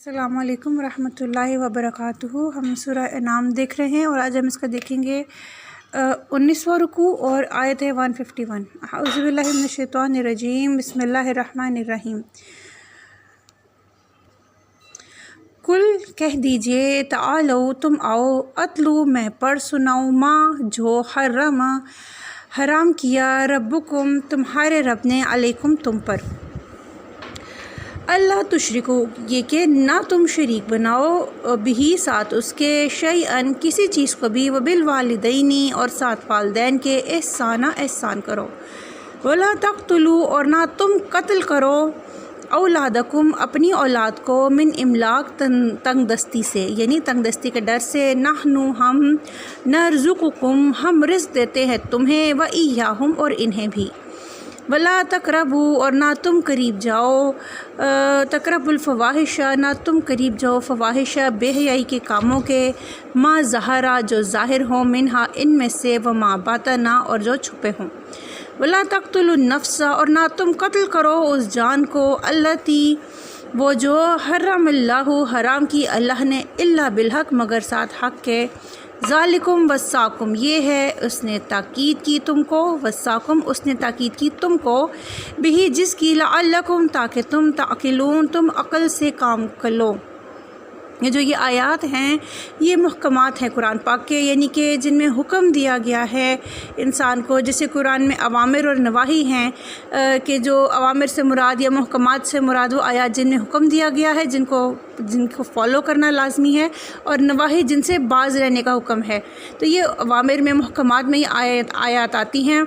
السلام علیکم ورحمۃ اللہ وبرکاتہ۔ ہم سورہ انعام دیکھ رہے ہیں اور آج ہم اس کا دیکھیں گے 19واں رکوع اور آیت ہے 151۔ اعوذ باللہ من الشیطان الرجیم، بسم اللہ الرحمن الرحیم۔ کل کہہ دیجئے، تعالو تم آؤ، اتلو میں پڑھ سناؤں، ما جو حرام کیا، ربکم تمہارے رب نے، علیکم تم پر، اللہ تشرکو یہ کہ نہ تم شریک بناؤ، بہی ساتھ اس کے، شیئن کسی چیز کو بھی، وبالوالدینی اور ساتھ والدین کے، احسان کرو، ولا تقتلوا اور نہ تم قتل کرو، اولادکم اپنی اولاد کو، من املاق تنگ دستی سے، یعنی تنگ دستی کے ڈر سے، نحنو ہم، نرزقکم ہم رزق دیتے ہیں تمہیں، وایہم اور انہیں بھی، ولا تقربوا اور نہ تم قریب جاؤ، تقربوا الفواحش نہ تم قریب جاؤ، فواحش بے حیائی کے کاموں کے، ما ظہرا جو ظاہر ہوں، منہا ان میں سے، وما باطنا اور جو چھپے ہوں، ولا تقتلوا النفس اور نہ تم قتل کرو اس جان کو، التی وہ جو، حرم اللہ حرام کی اللہ نے، الا بالحق مگر ساتھ حق کے، ذالکم وصاکم یہ ہے اس نے تاکید کی تم کو، وصاکم اس نے تاکید کی تم کو، بہی جس کی، لعلکم تاکہ تم، تعقلون تم عقل سے کام کر لو۔ یہ جو یہ آیات ہیں یہ محکمات ہیں قرآن پاک کے، یعنی کہ جن میں حکم دیا گیا ہے انسان کو، جیسے قرآن میں اوامر اور نواہی ہیں، کہ جو اوامر سے مراد یا محکمات سے مراد وہ آیات جن میں حکم دیا گیا ہے، جن کو فالو کرنا لازمی ہے، اور نواہی جن سے باز رہنے کا حکم ہے۔ تو یہ اوامر میں، محکمات میں یہ آیات آتی ہیں۔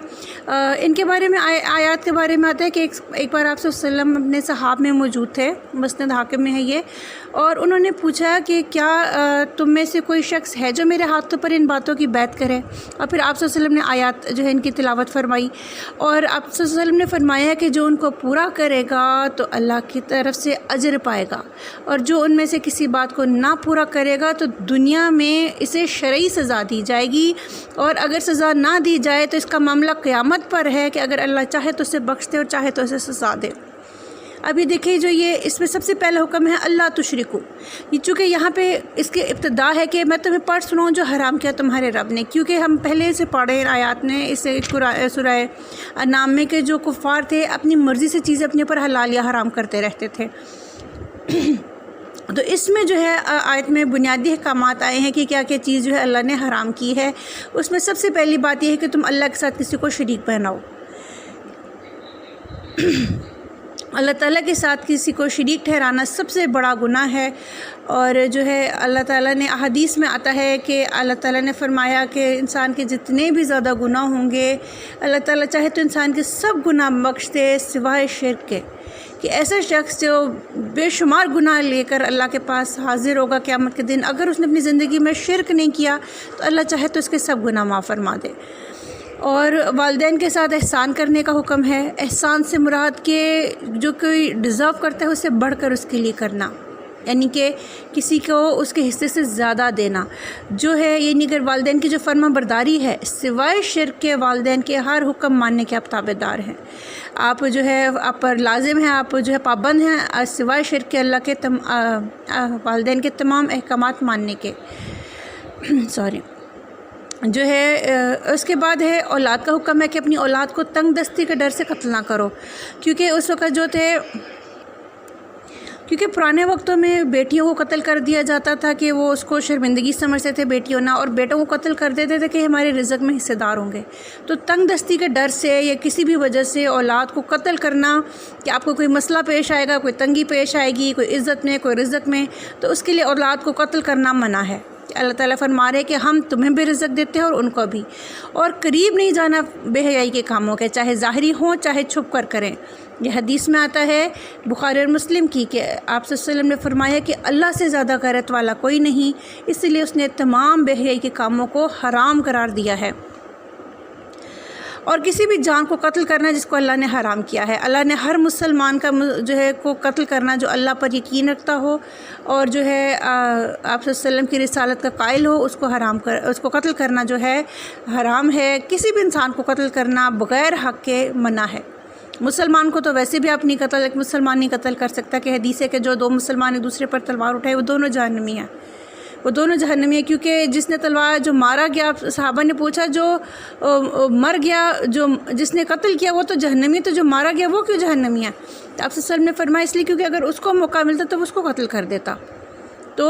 ان کے بارے میں، آیات کے بارے میں آتا ہے کہ ایک بار آپ صلی اللہ علیہ وسلم اپنے صحاب میں موجود تھے، مسند حاکم میں ہے یہ، اور انہوں نے پوچھا کہ کیا تم میں سے کوئی شخص ہے جو میرے ہاتھوں پر ان باتوں کی بیعت کرے، اور پھر آپ صلی اللہ علیہ وسلم نے آیات جو ہے ان کی تلاوت فرمائی، اور آپ صلی اللہ علیہ وسلم نے فرمایا کہ جو ان کو پورا کرے گا تو اللہ کی طرف سے اجر پائے گا، اور جو ان میں سے کسی بات کو نہ پورا کرے گا تو دنیا میں اسے شرعی سزا دی جائے گی، اور اگر سزا نہ دی جائے تو اس کا معاملہ قیامت پر ہے کہ اگر اللہ چاہے تو اسے بخش دے اور چاہے تو اسے سزا دے۔ ابھی دیکھیں جو یہ اس میں سب سے پہلا حکم ہے اللہ تشرکو، یہ چونکہ یہاں پہ اس کے ابتدا ہے کہ میں تمہیں پڑھ سناؤں جو حرام کیا تمہارے رب نے، کیونکہ ہم پہلے سے پڑھے آیات نے اس سورہ انعام میں کہ جو کفار تھے اپنی مرضی سے چیزیں اپنے اوپر حلال یا حرام کرتے رہتے تھے۔ تو اس میں جو ہے آیت میں بنیادی احکامات آئے ہیں کہ کیا کیا چیز جو ہے اللہ نے حرام کی ہے۔ اس میں سب سے پہلی بات یہ ہے کہ تم اللہ کے ساتھ کسی کو شریک بناؤ، اللہ تعالیٰ کے ساتھ کسی کو شریک ٹھہرانا سب سے بڑا گناہ ہے، اور جو ہے اللہ تعالیٰ نے احادیث میں آتا ہے کہ اللہ تعالیٰ نے فرمایا کہ انسان کے جتنے بھی زیادہ گناہ ہوں گے، اللہ تعالیٰ چاہے تو انسان کے سب گناہ بخش دے سوائے شرک کے، کہ ایسا شخص جو بے شمار گناہ لے کر اللہ کے پاس حاضر ہوگا قیامت کے دن، اگر اس نے اپنی زندگی میں شرک نہیں کیا تو اللہ چاہے تو اس کے سب گناہ معاف فرما دے۔ اور والدین کے ساتھ احسان کرنے کا حکم ہے۔ احسان سے مراد کہ جو کوئی ڈیزرو کرتا ہے اس سے بڑھ کر اس کے لیے کرنا، یعنی کہ کسی کو اس کے حصے سے زیادہ دینا جو ہے، یعنی اگر والدین کی جو فرما برداری ہے، سوائے شرک کے والدین کے ہر حکم ماننے کے آپ تابع دار ہیں، آپ جو ہے آپ پر لازم ہیں، آپ جو ہے پابند ہیں، سوائے شرک کے اللہ کے والدین کے تمام احکامات ماننے کے۔ جو ہے اس کے بعد ہے اولاد کا حکم ہے کہ اپنی اولاد کو تنگ دستی کے ڈر سے قتل نہ کرو، کیونکہ اس وقت جو تھے، کیونکہ پرانے وقتوں میں بیٹیوں کو قتل کر دیا جاتا تھا کہ وہ اس کو شرمندگی سمجھتے تھے بیٹیوں نہ، اور بیٹوں کو قتل کر دیتے تھے کہ ہمارے رزق میں حصے دار ہوں گے۔ تو تنگ دستی کے ڈر سے یا کسی بھی وجہ سے اولاد کو قتل کرنا، کہ آپ کو کوئی مسئلہ پیش آئے گا، کوئی تنگی پیش آئے گی، کوئی عزت میں، کوئی رزق میں، تو اس کے لیے اولاد کو قتل کرنا منع ہے۔ اللہ تعالیٰ فرما رہے کہ ہم تمہیں بھی رزق دیتے ہیں اور ان کو بھی، اور قریب نہیں جانا بے حیائی کے کاموں کے، چاہے ظاہری ہوں چاہے چھپ کر کریں۔ یہ حدیث میں آتا ہے بخاری اور مسلم کی کہ آپ صلی اللہ علیہ وسلم نے فرمایا کہ اللہ سے زیادہ غیرت والا کوئی نہیں، اس لیے اس نے تمام بے حیائی کے کاموں کو حرام قرار دیا ہے، اور کسی بھی جان کو قتل کرنا جس کو اللہ نے حرام کیا ہے۔ اللہ نے ہر مسلمان کا جو ہے کو قتل کرنا جو اللہ پر یقین رکھتا ہو اور جو ہے آپ صلی اللہ علیہ وسلم کی رسالت کا قائل ہو، اس کو قتل کرنا جو ہے حرام ہے۔ کسی بھی انسان کو قتل کرنا بغیر حق کے منع ہے۔ مسلمان کو تو ویسے بھی آپ نہیں قتل، ایک مسلمان نہیں قتل کر سکتا، کہ حدیث ہے کہ جو دو مسلمان ایک دوسرے پر تلوار اٹھائے وہ دونوں جہنمی ہیں، وہ دونوں جہنمی ہیں، کیونکہ جس نے تلوار جو مارا گیا، صحابہ نے پوچھا جو مر گیا، جو جس نے قتل کیا وہ تو جہنمی، تو جو مارا گیا وہ کیوں جہنمی ہے؟ تو آپ صلی اللہ علیہ وسلم نے فرمایا اس لیے کیونکہ اگر اس کو موقع ملتا تو اس کو قتل کر دیتا۔ تو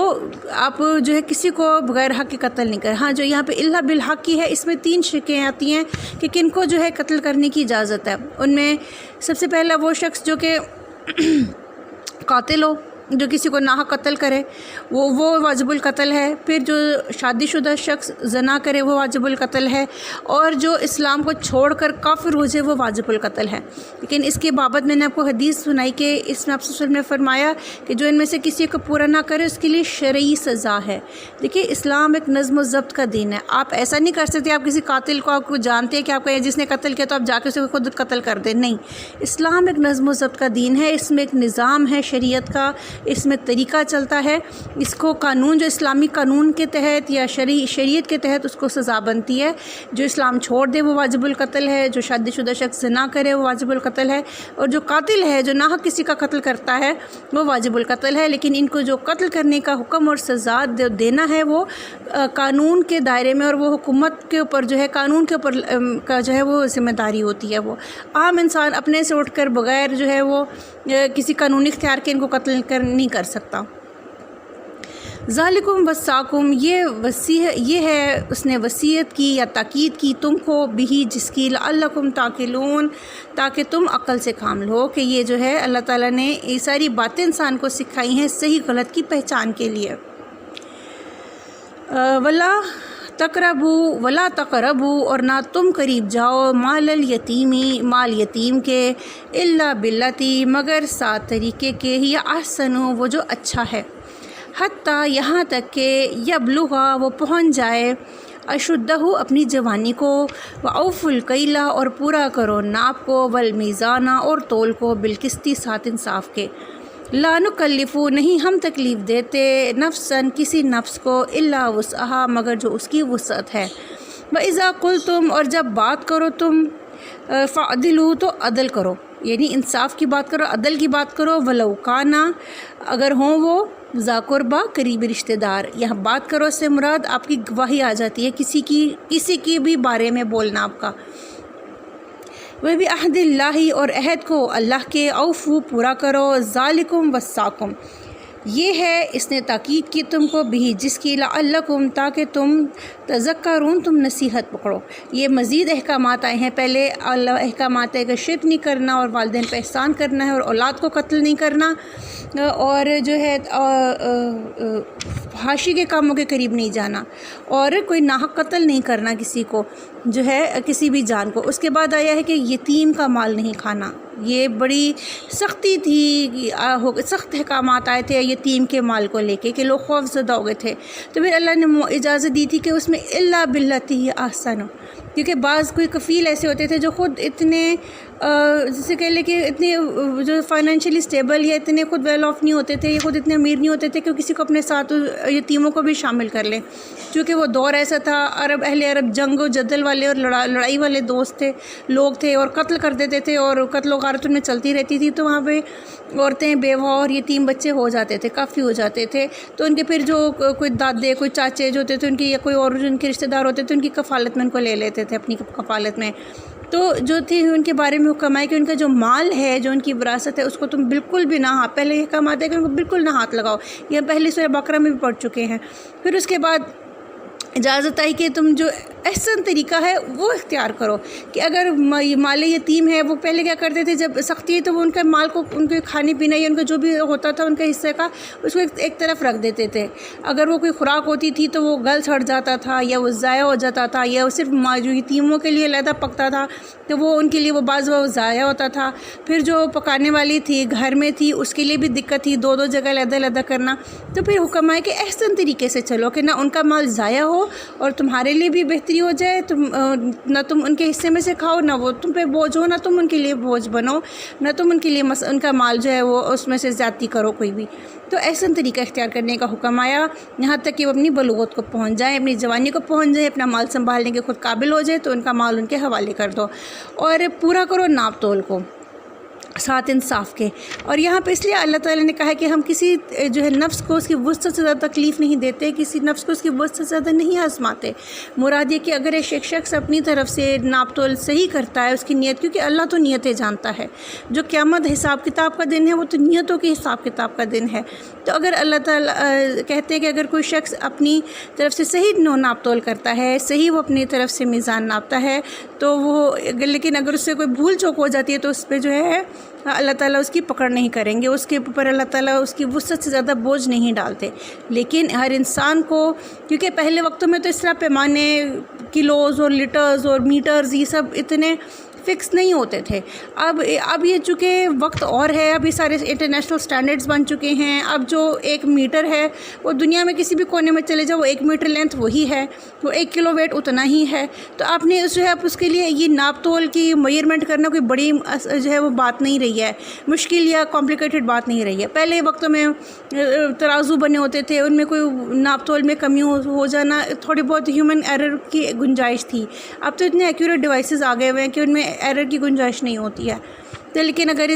آپ جو ہے کسی کو بغیر حق کے قتل نہیں کریں۔ ہاں جو یہاں پہ اللہ بالحق کی ہے، اس میں 3 شکیں آتی ہیں کہ کن کو جو ہے قتل کرنے کی اجازت ہے۔ ان میں سب سے پہلا وہ شخص جو کہ قاتل ہو، جو کسی کو ناحق قتل کرے، وہ واجب القتل ہے۔ پھر جو شادی شدہ شخص زنا کرے وہ واجب القتل ہے، اور جو اسلام کو چھوڑ کر کافر ہو جائے وہ واجب القتل ہے۔ لیکن اس کے بابت میں نے آپ کو حدیث سنائی کہ اس میں آپ صلی اللہ علیہ وسلم نے فرمایا کہ جو ان میں سے کسی کو پورا نہ کرے اس کے لیے شرعی سزا ہے۔ دیکھیے اسلام ایک نظم و ضبط کا دین ہے، آپ ایسا نہیں کر سکتے آپ کسی قاتل کو آپ کو جانتے ہیں کہ آپ کا جس نے قتل کیا تو آپ جا کے اسے خود قتل کر دیں، نہیں۔ اسلام ایک نظم و ضبط کا دین ہے، اس میں ایک نظام ہے شریعت کا، اس میں طریقہ چلتا ہے، اس کو قانون جو اسلامی قانون کے تحت یا شریعت کے تحت اس کو سزا بنتی ہے۔ جو اسلام چھوڑ دے وہ واجب القتل ہے، جو شادی شدہ شخص زنا کرے وہ واجب القتل ہے، اور جو قاتل ہے جو ناحق کسی کا قتل کرتا ہے وہ واجب القتل ہے۔ لیکن ان کو جو قتل کرنے کا حکم اور سزا دینا ہے وہ قانون کے دائرے میں، اور وہ حکومت کے اوپر جو ہے قانون کے اوپر کا جو ہے وہ ذمہ داری ہوتی ہے۔ وہ عام انسان اپنے سے اٹھ کر بغیر جو ہے وہ کسی قانونی اختیار کے ان کو قتل نہیں کر سکتا۔ ذالکم وصاکم، یہ ہے اس نے وصیت کی یا تاکید کی تم کو بھی جس کی لعلکم تعقلون، تاکہ تم عقل سے کام لو، کہ یہ جو ہے اللہ تعالیٰ نے یہ ساری باتیں انسان کو سکھائی ہیں صحیح غلط کی پہچان کے لیے۔ ولا تقربوا، اور نہ تم قریب جاؤ مال الیتیمی، مال یتیم کے، الا باللتی، مگر 7 طریقے کے، یا احسن، وہ جو اچھا ہے، حتیٰ یہاں تک کہ یبلغا، وہ پہنچ جائے، اشدہ، اپنی جوانی کو، واوفوا الکیل، اور پورا کرو ناپ کو، والمیزان، اور تول کو، بالقسط، ساتھ انصاف کے، لا نکلف، نہیں ہم تکلیف دیتے، نفساً کسی نفس کو، الا وسعہا، مگر جو اس کی وسعت ہے، واذا قلتم، اور جب بات کرو تم، فعدلوا، تو عدل کرو، یعنی انصاف کی بات کرو، عدل کی بات کرو، ولو کانا، اگر ہوں وہ ذا قربا، قریبی رشتہ دار۔ یہاں بات کرو سے مراد آپ کی گواہی آ جاتی ہے، کسی کی بھی بارے میں بولنا آپ کا۔ وہ بھی عہد اللہ، اور عہد کو اللہ کے، اوفو، پورا کرو، ذالکم وصاکم، یہ ہے اس نے تاکید کی تم کو بھی جس کی، لعلکم، تاکہ تم تذکرون، تم نصیحت پکڑو۔ یہ مزید احکامات آئے ہیں، پہلے اللہ احکامات ہے کہ شرک نہیں کرنا، اور والدین پہ احسان کرنا ہے، اور اولاد کو قتل نہیں کرنا، اور جو ہے فحاشی کے کاموں کے قریب نہیں جانا، اور کوئی ناحق قتل نہیں کرنا کسی کو، جو ہے کسی بھی جان کو۔ اس کے بعد آیا ہے کہ یتیم کا مال نہیں کھانا، یہ بڑی سختی تھی، سخت احکامات آئے تھے یتیم کے مال کو لے کے کہ لوگ خوف زدہ ہو گئے تھے، تو پھر اللہ نے اجازت دی تھی کہ اس میں الا باللتی ہی احسن، کیونکہ بعض کوئی کفیل ایسے ہوتے تھے جو خود اتنے جسے کہہ لیں کہ اتنے جو فائنینشلی اسٹیبل یا اتنے خود ویل آف نہیں ہوتے تھے، یا خود اتنے امیر نہیں ہوتے تھے کہ کسی کو اپنے ساتھ یتیموں کو بھی شامل کر لیں، چونکہ وہ دور ایسا تھا، اہل عرب جنگ و جدل والے اور لڑائی والے دوست تھے، لوگ تھے، اور قتل کر دیتے تھے، اور قتل و غارت ان میں چلتی رہتی تھی، تو وہاں پہ عورتیں، بیوہ اور یتیم بچے ہو جاتے تھے، کافی ہو جاتے تھے، تو ان کے پھر جو کوئی دادے، کوئی چاچے جو ہوتے تھے ان کی، یا کوئی اور جو ان کے رشتہ دار ہوتے تھے ان کی کفالت میں ان کو لے لیتے تھے اپنی کفالت میں۔ تو جو تھی ان کے بارے میں حکم ہے کہ ان کا جو مال ہے، جو ان کی وراثت ہے، اس کو تم بالکل بھی نہ پہلے یہ حکم آتا ہے کہ ان کو بالکل نہ ہاتھ لگاؤ، یہ پہلے سورہ بقرہ میں بھی پڑھ چکے ہیں۔ پھر اس کے بعد اجازت آئی کہ تم جو احسن طریقہ ہے وہ اختیار کرو، کہ اگر مال یتیم ہے، وہ پہلے کیا کرتے تھے جب سختی ہے تو وہ ان کے مال کو، ان کے کھانے پینے یا ان کا جو بھی ہوتا تھا ان کے حصے کا، اس کو ایک طرف رکھ دیتے تھے۔ اگر وہ کوئی خوراک ہوتی تھی تو وہ گل سڑ جاتا تھا، یا وہ ضائع ہو جاتا تھا، یا وہ صرف جو یتیموں کے لیے علیحدہ پکتا تھا تو وہ ان کے لیے وہ بعض وہ ضائع ہوتا تھا۔ پھر جو پکانے والی تھی گھر میں تھی اس کے لیے بھی دقت تھی، 2 جگہ علیحدہ کرنا، تو پھر حکم ہے کہ احسن طریقے سے چلو، کہ نہ ان کا مال ضائع ہو اور تمہارے لیے بھی بہتری ہو جائے، نہ تم ان کے حصے میں سے کھاؤ، نہ وہ تم پہ بوجھ ہو، نہ تم ان کے لیے بوجھ بنو، نہ تم ان کے لیے ان کا مال جو ہے وہ اس میں سے زیادتی کرو کوئی بھی۔ تو احسن طریقہ اختیار کرنے کا حکم آیا، یہاں تک کہ وہ اپنی بلوغت کو پہنچ جائیں، اپنی جوانی کو پہنچ جائیں، اپنا مال سنبھالنے کے خود قابل ہو جائے، تو ان کا مال ان کے حوالے کر دو، اور پورا کرو ناپ تول کو۔ ساتھ انصاف کے۔ اور یہاں پہ اس لیے اللہ تعالیٰ نے کہا ہے کہ ہم کسی جو ہے نفس کو اس کی وسعت سے زیادہ تکلیف نہیں دیتے، کسی نفس کو اس کی وسعت سے زیادہ نہیں آزماتے۔ مراد یہ کہ اگر ایک شخص اپنی طرف سے ناپ تول صحیح کرتا ہے اس کی نیت، کیونکہ اللہ تو نیتیں جانتا ہے، جو قیامت حساب کتاب کا دن ہے وہ تو نیتوں کے حساب کتاب کا دن ہے۔ تو اگر اللہ تعالیٰ کہتے ہیں کہ اگر کوئی شخص اپنی طرف سے صحیح ناپ تول کرتا ہے، صحیح وہ اپنی طرف سے میزان ناپتا ہے، تو وہ لیکن اگر اس سے کوئی بھول چوک ہو جاتی ہے تو اس پہ جو ہے اللہ تعالیٰ اس کی پکڑ نہیں کریں گے، اس کے اوپر اللہ تعالیٰ اس کی وسعت سے زیادہ بوجھ نہیں ڈالتے۔ لیکن ہر انسان کو، کیونکہ پہلے وقتوں میں تو اس طرح پیمانے کلوز اور لیٹرز اور میٹرز یہ سب اتنے فکس نہیں ہوتے تھے۔ اب یہ چونکہ وقت اور ہے، اب یہ سارے انٹرنیشنل سٹینڈرڈز بن چکے ہیں۔ اب جو 1 میٹر ہے وہ دنیا میں کسی بھی کونے میں چلے جاؤ، وہ 1 میٹر لینتھ وہی ہے، وہ 1 کلو ویٹ اتنا ہی ہے۔ تو آپ نے جو ہے اب اس کے لیے یہ ناپ تول کی میئرمنٹ کرنا کوئی بڑی جو ہے وہ بات نہیں رہی ہے، مشکل یا کمپلیکیٹڈ بات نہیں رہی ہے۔ پہلے وقتوں میں ترازو بنے ہوتے تھے، ان میں کوئی ناپ تول میں کمی ہو جانا تھوڑی بہت ہیومن ایرر کی گنجائش تھی۔ اب تو اتنے ایکوریٹ ڈیوائسز آ گئے ہوئے ہیں کہ ان میں ایرر کی گنجائش نہیں ہوتی ہے۔ تو لیکن اگر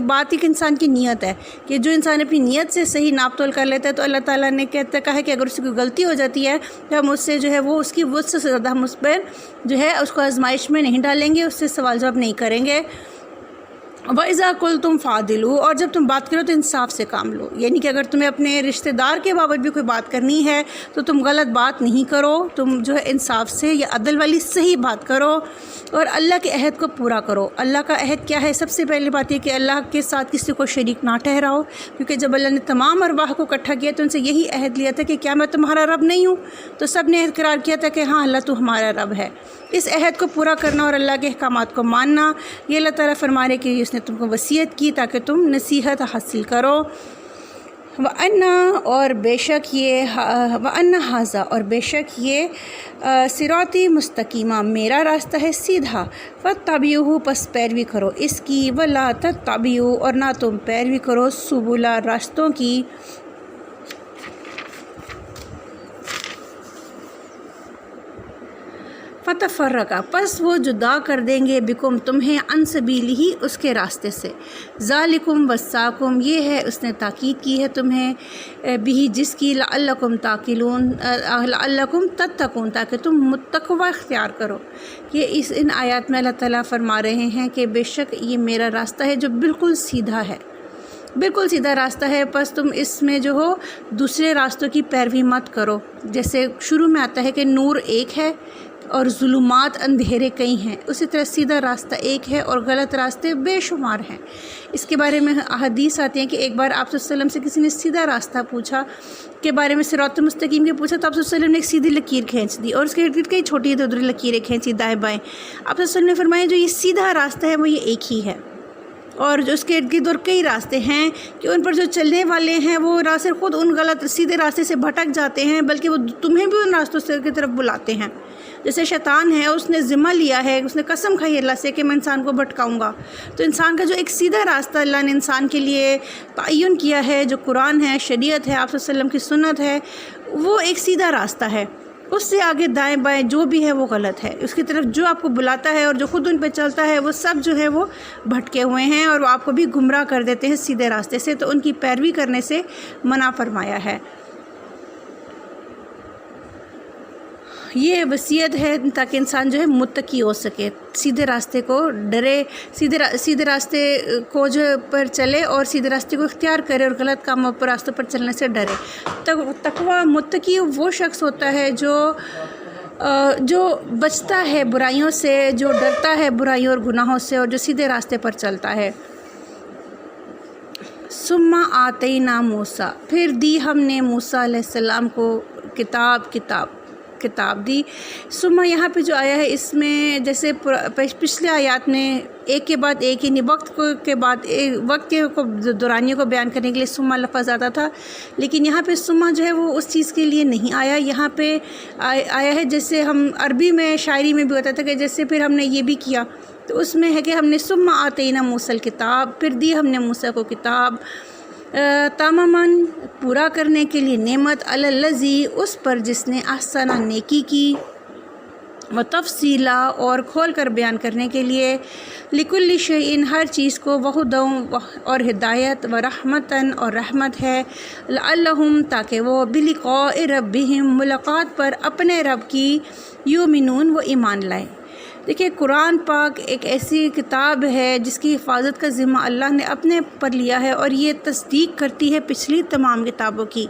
بات ایک انسان کی نیت ہے کہ جو انسان اپنی نیت سے صحیح ناپ تول کر لیتا ہے، تو اللہ تعالیٰ نے کہا ہے کہ اگر اس کی کوئی غلطی ہو جاتی ہے تو ہم اس سے جو ہے وہ اس کی وسعت سے زیادہ ہم اس پر جو ہے اس کو آزمائش میں نہیں ڈالیں گے، اس سے سوال جواب نہیں کریں گے۔ وَإِذَا قُلْتُمْ فَعْدِلُوا، اور جب تم بات کرو تو انصاف سے کام لو، یعنی کہ اگر تمہیں اپنے رشتہ دار کے بابت بھی کوئی بات کرنی ہے تو تم غلط بات نہیں کرو، تم جو ہے انصاف سے یا عدل والی صحیح بات کرو اور اللہ کے عہد کو پورا کرو۔ اللہ کا عہد کیا ہے؟ سب سے پہلی بات یہ کہ اللہ کے ساتھ کسی کو شریک نہ ٹھہراؤ، کیونکہ جب اللہ نے تمام ارواح کو اکٹھا کیا تو ان سے یہی عہد لیا تھا کہ کیا میں تمہارا رب نہیں ہوں؟ تو سب نے اقرار کیا تھا کہ ہاں اللہ تو ہمارا رب ہے۔ اس عہد کو پورا کرنا اور اللہ کے احکامات کو ماننا، یہ اللہ تعالیٰ فرما رہے کہ اس نے تم کو وصیت کی تاکہ تم نصیحت حاصل کرو۔ وَأَنَّ، اور بے شک یہ، وَأَنَّ هَذَا، اور بے شک یہ صراطی مستقیمہ میرا راستہ ہے سیدھا، فَاتَّبِعُوهُ، پس پیروی کرو اس کی، وَلَا تَتَّبِعُوا، اور نہ تم پیروی کرو سُبُلَ، راستوں کی، فتفرقہ، پس وہ جدا کر دیں گے، بکم تمہیں، عن سبیلہ، اس کے راستے سے، ذالکم وصاکم، یہ ہے اس نے تاکید کی ہے تمہیں، بھی جس کی، لعلکم تعقلون، لعلکم تتقون، تاکہ تم متقوی اختیار کرو۔ یہ ان آیات میں اللہ تعالیٰ فرما رہے ہیں کہ بے شک یہ میرا راستہ ہے جو بالکل سیدھا ہے، بالکل سیدھا راستہ ہے، پس تم اس میں جو ہو دوسرے راستوں کی پیروی مت کرو۔ جیسے شروع میں آتا ہے کہ نور ایک ہے اور ظلمات اندھیرے کئی ہیں، اسی طرح سیدھا راستہ ایک ہے اور غلط راستے بے شمار ہیں۔ اس کے بارے میں احادیث آتی ہیں کہ ایک بار آپ صلی اللہ علیہ وسلم سے کسی نے سیدھا راستہ پوچھا کے بارے میں، صراط مستقیم کے پوچھا، تو آپ صلی اللہ علیہ وسلم نے ایک سیدھی لکیر کھینچ دی اور اس کے ارد گرد کئی چھوٹی ادھر لکیریں کھینچی دائیں بائیں۔ آپ صلی اللہ علیہ وسلم نے فرمایا جو یہ سیدھا راستہ ہے وہ یہ ایک ہی ہے، اور جو اس کے ارد گرد اور کئی راستے ہیں کہ ان پر جو چلنے والے ہیں وہ راستے خود ان غلط سیدھے راستے سے بھٹک جاتے ہیں، بلکہ وہ تمہیں بھی ان راستوں سے کی طرف بلاتے ہیں۔ جیسے شیطان ہے، اس نے ذمہ لیا ہے، اس نے قسم کھائی اللہ سے کہ میں انسان کو بھٹکاؤں گا۔ تو انسان کا جو ایک سیدھا راستہ اللہ نے انسان کے لیے تعین کیا ہے، جو قرآن ہے، شریعت ہے، آپ صلی اللہ علیہ وسلم کی سنت ہے، وہ ایک سیدھا راستہ ہے۔ اس سے آگے دائیں بائیں جو بھی ہے وہ غلط ہے، اس کی طرف جو آپ کو بلاتا ہے اور جو خود ان پہ چلتا ہے وہ سب جو ہے وہ بھٹکے ہوئے ہیں اور وہ آپ کو بھی گمراہ کر دیتے ہیں سیدھے راستے سے، تو ان کی پیروی کرنے سے منع فرمایا ہے۔ یہ وصیت ہے تاکہ انسان جو ہے متقی ہو سکے، سیدھے راستے کو ڈرے، سیدھے راستے کو جو پر چلے اور سیدھے راستے کو اختیار کرے اور غلط کاموں پر راستوں پر چلنے سے ڈرے۔ تقویٰ، متقی وہ شخص ہوتا ہے جو بچتا ہے برائیوں سے، جو ڈرتا ہے برائیوں اور گناہوں سے، اور جو سیدھے راستے پر چلتا ہے۔ ثم آتینا موسیٰ، پھر دی ہم نے موسیٰ علیہ السلام کو کتاب دی۔ ثم یہاں پہ جو آیا ہے اس میں جیسے پچھلے آیات میں ایک کے بعد ایک، یعنی وقت کے بعد وقت کے دورانیوں کو بیان کرنے کے لیے ثم لفظ آتا تھا، لیکن یہاں پہ ثم جو ہے وہ اس چیز کے لیے نہیں آیا، یہاں پہ آیا ہے جیسے ہم عربی میں شاعری میں بھی ہوتا تھا کہ جیسے پھر ہم نے یہ بھی کیا، تو اس میں ہے کہ ہم نے ثم آتینا موسیٰ الکتاب، پھر دی ہم نے موسیٰ کو کتاب، تماماً پورا کرنے کے لیے نعمت، علی الذی، اس پر جس نے احسن نیکی کی، و تفصیلا اور کھول کر بیان کرنے کے لیے، لکل شیء ہر چیز کو، وہدی اور ہدایت، و رحمتاً اور رحمت ہے، لعلہم تاکہ وہ بلقاء ربہم ملاقات پر اپنے رب کی، یؤمنون وہ ایمان لائیں۔ دیکھیے قرآن پاک ایک ایسی کتاب ہے جس کی حفاظت کا ذمہ اللہ نے اپنے پر لیا ہے، اور یہ تصدیق کرتی ہے پچھلی تمام کتابوں کی۔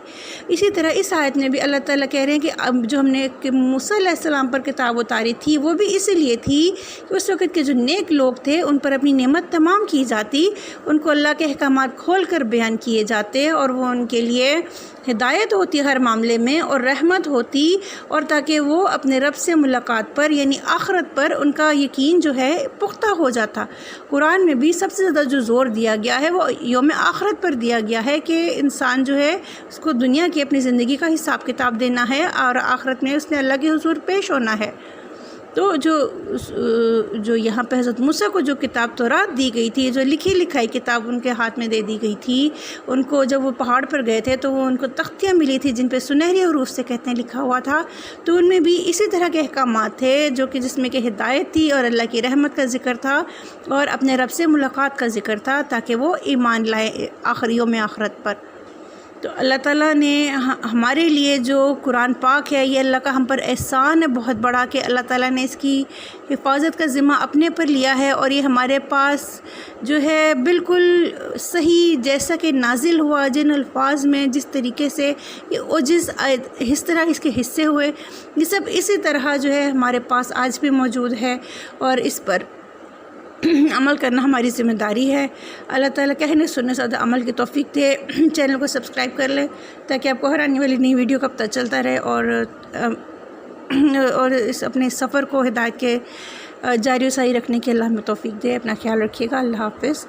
اسی طرح اس آیت میں بھی اللہ تعالیٰ کہہ رہے ہیں کہ اب جو ہم نے موسیٰ علیہ السلام پر کتاب اتاری تھی وہ بھی اسی لیے تھی کہ اس وقت کے جو نیک لوگ تھے ان پر اپنی نعمت تمام کی جاتی، ان کو اللہ کے احکامات کھول کر بیان کیے جاتے، اور وہ ان کے لیے ہدایت ہوتی ہر معاملے میں، اور رحمت ہوتی، اور تاکہ وہ اپنے رب سے ملاقات پر یعنی آخرت پر ان کا یقین جو ہے پختہ ہو جاتا۔ قرآن میں بھی سب سے زیادہ جو زور دیا گیا ہے وہ یوم آخرت پر دیا گیا ہے کہ انسان جو ہے اس کو دنیا کی اپنی زندگی کا حساب کتاب دینا ہے، اور آخرت میں اس نے اللہ کے حضور پیش ہونا ہے۔ تو جو یہاں پہ حضرت موسیٰ کو جو کتاب تورات دی گئی تھی، جو لکھی لکھائی کتاب ان کے ہاتھ میں دے دی گئی تھی، ان کو جب وہ پہاڑ پر گئے تھے تو وہ ان کو تختیاں ملی تھی جن پہ سنہری حروف سے کہتے ہیں لکھا ہوا تھا، تو ان میں بھی اسی طرح کے احکامات تھے جو کہ جس میں کہ ہدایت تھی، اور اللہ کی رحمت کا ذکر تھا، اور اپنے رب سے ملاقات کا ذکر تھا، تاکہ وہ ایمان لائے یوم آخرت پر۔ تو اللہ تعالیٰ نے ہمارے لیے جو قرآن پاک ہے، یہ اللہ کا ہم پر احسان ہے بہت بڑا کہ اللہ تعالیٰ نے اس کی حفاظت کا ذمہ اپنے پر لیا ہے، اور یہ ہمارے پاس جو ہے بالکل صحیح جیسا کہ نازل ہوا، جن الفاظ میں جس طریقے سے یہ عجز اس طرح اس کے حصے ہوئے، یہ سب اسی طرح جو ہے ہمارے پاس آج بھی موجود ہے، اور اس پر عمل کرنا ہماری ذمہ داری ہے۔ اللہ تعالیٰ کہنے سننے سے زیادہ عمل کی توفیق دے۔ چینل کو سبسکرائب کر لیں تاکہ آپ کو ہر آنے والی نئی ویڈیو کا پتہ چلتا رہے، اور اس اپنے سفر کو ہدایت کے جاری و ساری رکھنے کی اللہ ہمیں توفیق دے۔ اپنا خیال رکھیے گا۔ اللہ حافظ۔